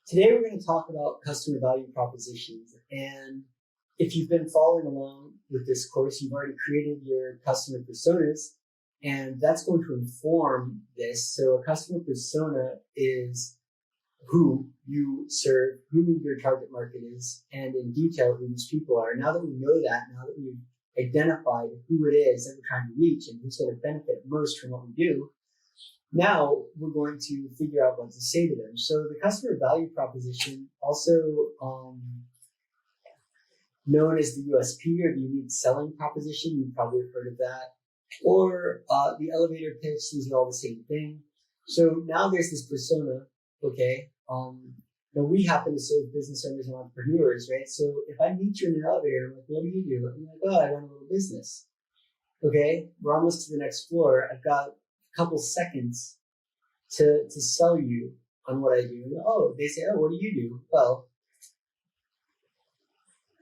Today we're going to talk about customer value propositions. And if you've been following along with this course, you've already created your customer personas, and that's going to inform this. So a customer persona is who you serve, who your target market is, and in detail who these people are. Now that we know that, now that we've identified who it is that we're trying to reach and who's going to benefit most from what we do, now we're going to figure out what to say to them. So the customer value proposition, also known as the USP or the unique selling proposition, you've probably heard of that, or the elevator pitch. These are all the same thing. So now there's this persona, okay? Now we happen to serve business owners and entrepreneurs, right? So if I meet you in an elevator, I'm like, what do you do? I'm like, oh, I run a little business. Okay, we're almost to the next floor. I've got couple seconds to sell you on what I do. Oh, they say, oh, what do you do? Well,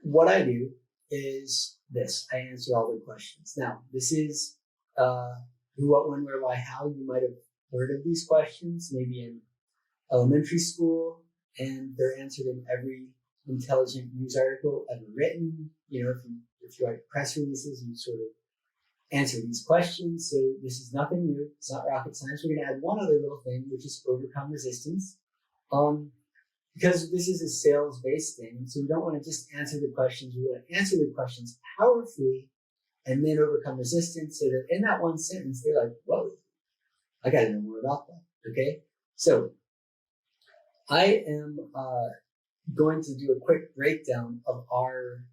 what I do is this. I answer all their questions. Now, this is who, what, when, where, why, how. You might have heard of these questions, maybe in elementary school, and they're answered in every intelligent news article ever written. You know, if you write press releases, you sort of answer these questions. So this is nothing new. It's not rocket science. We're going to add one other little thing, which is overcome resistance. Because this is a sales-based thing, so we don't want to just answer the questions. We want to answer the questions powerfully and then overcome resistance so that in that one sentence, they're like, whoa, I got to know more about that. Okay? So I am going to do a quick breakdown of our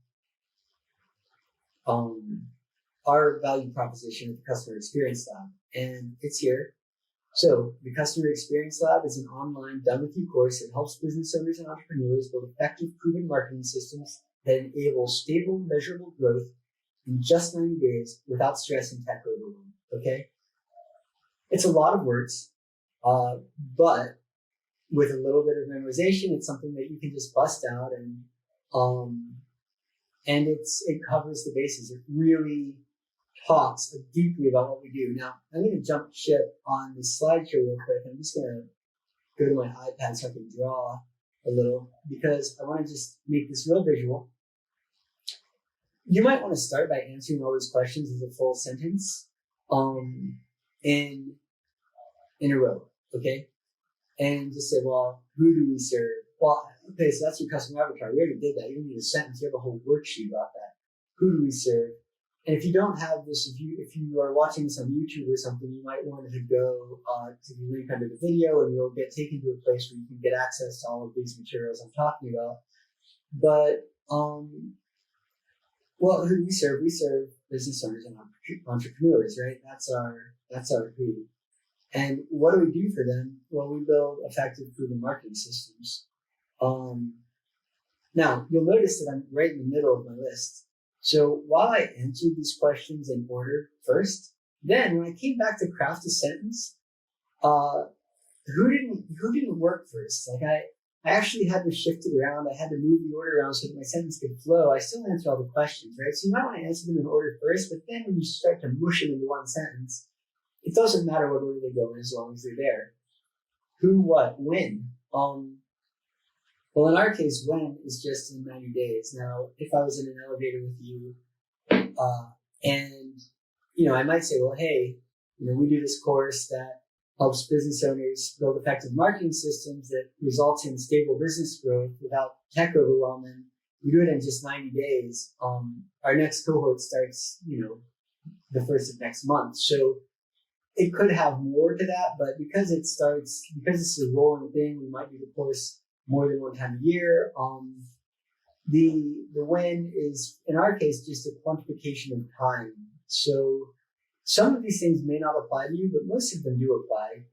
value proposition at the Customer Experience Lab, and it's here. So the Customer Experience Lab is an online done-with-you course that helps business owners and entrepreneurs build effective, proven marketing systems that enable stable, measurable growth in just 90 days without stress and tech overwhelm. Okay? It's a lot of words, but with a little bit of memorization, it's something that you can just bust out, and it covers the bases. It really talks deeply about what we do. Now, I'm going to jump ship on the slideshow real quick. I'm just going to go to my iPad so I can draw a little because I want to just make this real visual. You might want to start by answering all those questions as a full sentence in a row, okay? And just say, well, who do we serve? Well, okay, so that's your customer avatar. We already did that. You don't need a sentence. You have a whole worksheet about that. Who do we serve? And if you don't have this, if you are watching this on YouTube or something, you might want to go to the link under the video, and you'll get taken to a place where you can get access to all of these materials I'm talking about. But well, who do we serve? We serve business owners and entrepreneurs, right? That's our who. And what do we do for them? Well, we build effective, proven marketing systems. Now, you'll notice that I'm right in the middle of my list. So while I answered these questions in order first, then when I came back to craft a sentence, who didn't work first? Like I actually had to shift it around. I had to move the order around so that my sentence could flow. I still answer all the questions, right? So you might want to answer them in order first, but then when you start to mush them into one sentence, it doesn't matter what order they go in as long as they're there. Who, what, when? Well, in our case, when is just in 90 days. Now, if I was in an elevator with you, and, I might say, well, hey, we do this course that helps business owners build effective marketing systems that results in stable business growth without tech overwhelm. And we do it in just 90 days. Our next cohort starts, the first of next month. So it could have more to that, but because this is a rolling thing, we might do the course more than one time a year. The when is, in our case, just a quantification of time. So some of these things may not apply to you, but most of them do apply.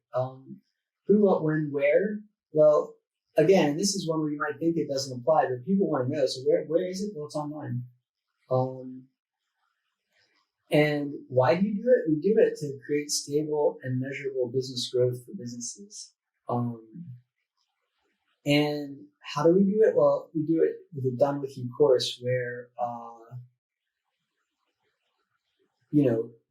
Who, what, when, where? Well, again, this is one where you might think it doesn't apply, but people want to know. So where is it? Well, it's online. And why do you do it? We do it to create stable and measurable business growth for businesses. And how do we do it? Well, we do it with a done with you course where,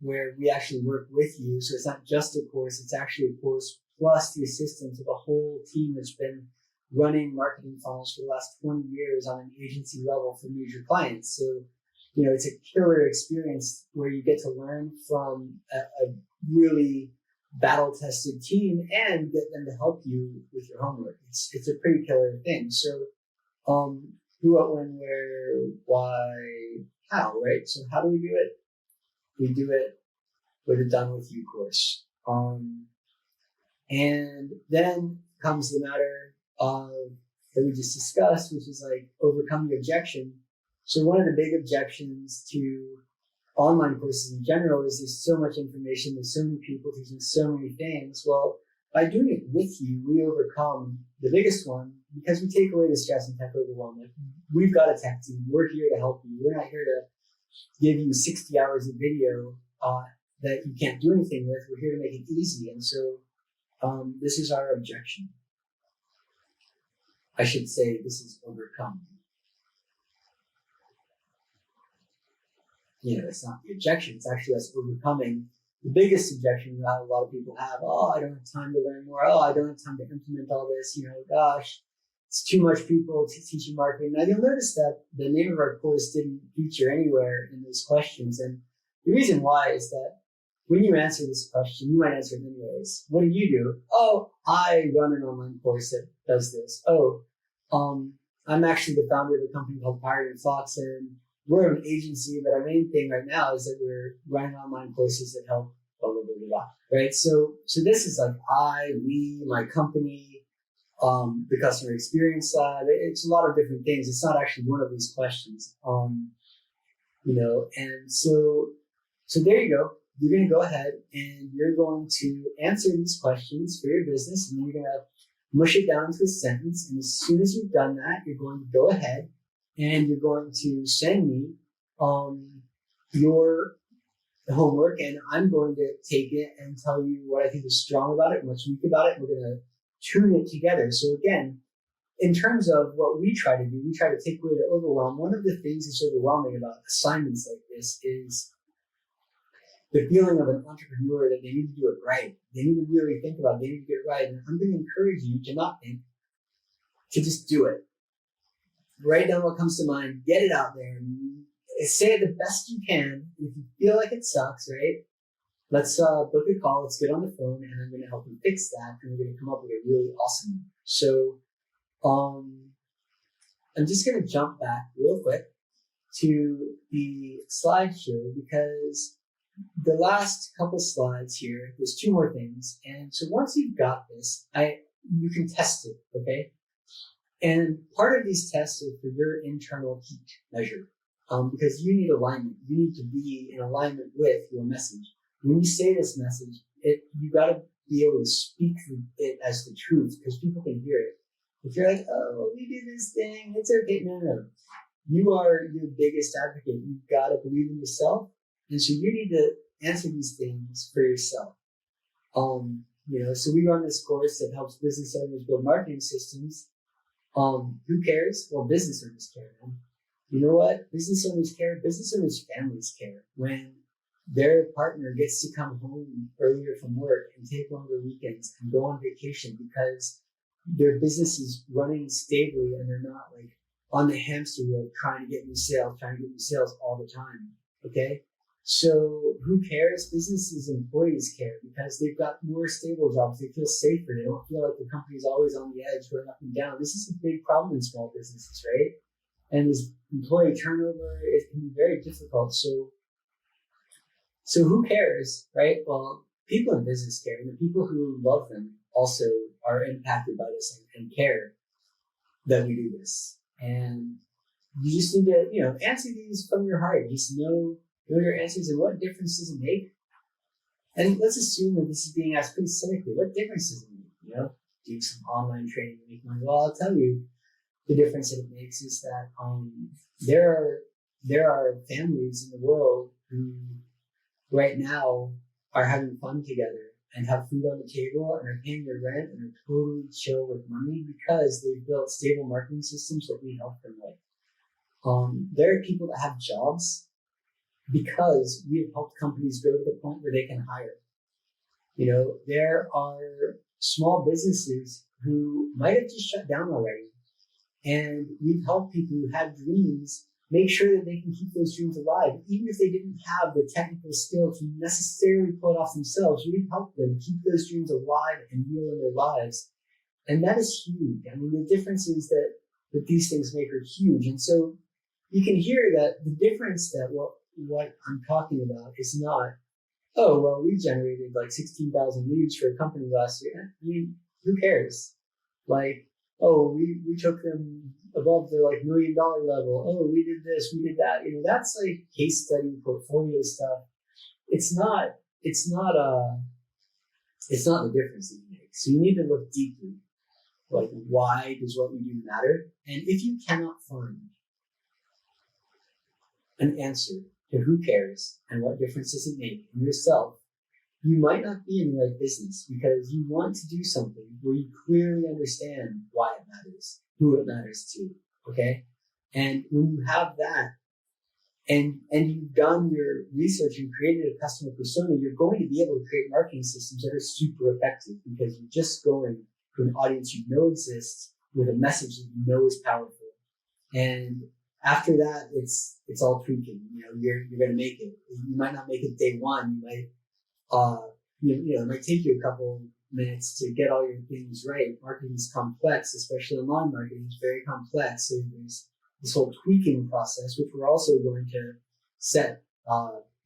where we actually work with you. So it's not just a course, it's actually a course plus the assistance of a whole team that's been running marketing funnels for the last 20 years on an agency level for major clients. So, it's a killer experience where you get to learn from a really battle-tested team and get them to help you with your homework. It's a pretty killer thing. So, who, what, when, where, why, how, right? So how do we do it? We do it with a Done With You course. And then comes the matter of that we just discussed, which is like overcoming objection. So one of the big objections to online courses in general is there's so much information, there's so many people teaching so many things. Well, by doing it with you, we overcome the biggest one because we take away the stress and tech overwhelm. Like, we've got a tech team. We're here to help you. We're not here to give you 60 hours of video that you can't do anything with. We're here to make it easy. And so this is our objection. I should say this is overcome. It's not the objection. It's actually us overcoming the biggest objection that a lot of people have. Oh, I don't have time to learn more. Oh, I don't have time to implement all this. Gosh, it's too much people teaching marketing. Now, you'll notice that the name of our course didn't feature anywhere in those questions. And the reason why is that when you answer this question, you might answer it anyways. What do? Oh, I run an online course that does this. Oh, I'm actually the founder of a company called Pirate and Fox, and we're an agency, but our main thing right now is that we're running online courses that help blah, blah, blah, blah, blah, right? So this is like we, my company, the customer experience side. It's a lot of different things. It's not actually one of these questions, and so there you go. You're going to go ahead and you're going to answer these questions for your business, and then you're going to mush it down into a sentence. And as soon as you've done that, you're going to go ahead and you're going to send me your homework, and I'm going to take it and tell you what I think is strong about it and what's weak about it. We're going to tune it together. So again, in terms of what we try to do, we try to take away the overwhelm. One of the things that's overwhelming about assignments like this is the feeling of an entrepreneur that they need to do it right. They need to really think about it. They need to get it right. And I'm going to encourage you to not think, to just do it. Write down what comes to mind, get it out there, and say it the best you can. If you feel like it sucks, right? Let's book a call, let's get on the phone, and I'm going to help you fix that, and we're going to come up with a really awesome one. So I'm just going to jump back real quick to the slideshow because the last couple slides here, there's two more things. And so once you've got this, you can test it, okay? And part of these tests are for your internal heat measure, because you need alignment. You need to be in alignment with your message. When you say this message, you got to be able to speak it as the truth because people can hear it. If you're like, oh, we do this thing, it's okay. No. You are your biggest advocate. You've got to believe in yourself. And so you need to answer these things for yourself. So we run this course that helps business owners build marketing systems. Who cares? Well, business owners care, man. You know what? Business owners care. Business owners' families care. When their partner gets to come home earlier from work and take longer weekends and go on vacation because their business is running stably and they're not like on the hamster wheel trying to get new sales all the time. Okay? So who cares? Businesses' employees care because they've got more stable jobs. They feel safer. They don't feel like the company's always on the edge, going up and down. This is a big problem in small businesses, right? And this employee turnover, it can be very difficult. So who cares, right? Well, people in business care, and the people who love them also are impacted by this and care that we do this. And you just need to, answer these from your heart. Just know your answers and what difference does it make? And let's assume that this is being asked pretty cynically. What difference does it make? Do some online training to make money. Well, I'll tell you the difference that it makes is that there are families in the world who right now are having fun together and have food on the table and are paying their rent and are totally chill with money because they've built stable marketing systems that we help them with. There are people that have jobs because we have helped companies go to the point where they can hire. There are small businesses who might have just shut down already. And we've helped people who had dreams make sure that they can keep those dreams alive. Even if they didn't have the technical skill to necessarily pull it off themselves, we've helped them keep those dreams alive and real in their lives. And that is huge. I mean, the differences that these things make are huge. And so you can hear that the difference that what I'm talking about is not, oh, well, we generated like 16,000 leads for a company last year. I mean, who cares? Like, oh, we took them above their like $1 million level. Oh, we did this, we did that. That's like case study portfolio stuff. It's not the difference that you make. So you need to look deeply. Like, why does what you do matter? And if you cannot find an answer to who cares and what difference does it make in yourself, you might not be in the right business, because you want to do something where you clearly understand why it matters, who it matters to, okay? And when you have that, and you've done your research and created a customer persona, you're going to be able to create marketing systems that are super effective, because you're just going to an audience you know exists with a message that you know is powerful. And after that, it's all tweaking. You're going to make it. You might not make it day one. You might it might take you a couple minutes to get all your things right. Marketing is complex, especially online marketing. It's very complex. So there's this whole tweaking process, which we're also going to set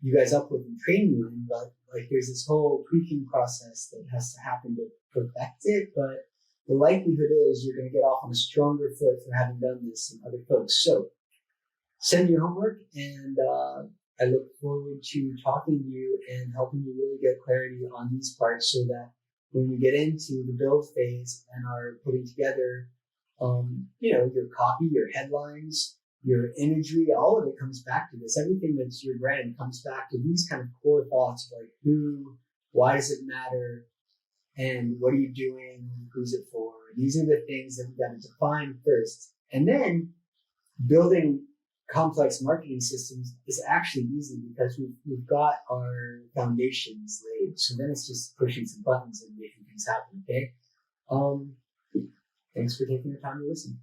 you guys up with and train you in. But like, there's this whole tweaking process that has to happen to perfect it. But the likelihood is you're going to get off on a stronger foot for having done this than other folks. So send your homework, and I look forward to talking to you and helping you really get clarity on these parts, so that when we get into the build phase and are putting together, your copy, your headlines, your imagery, all of it comes back to this. Everything that's your brand comes back to these kind of core thoughts, like who, why does it matter, and what are you doing, who's it for? These are the things that we've got to define first. And then building complex marketing systems is actually easy, because we've got our foundations laid. So then it's just pushing some buttons and making things happen, okay? Thanks for taking the time to listen.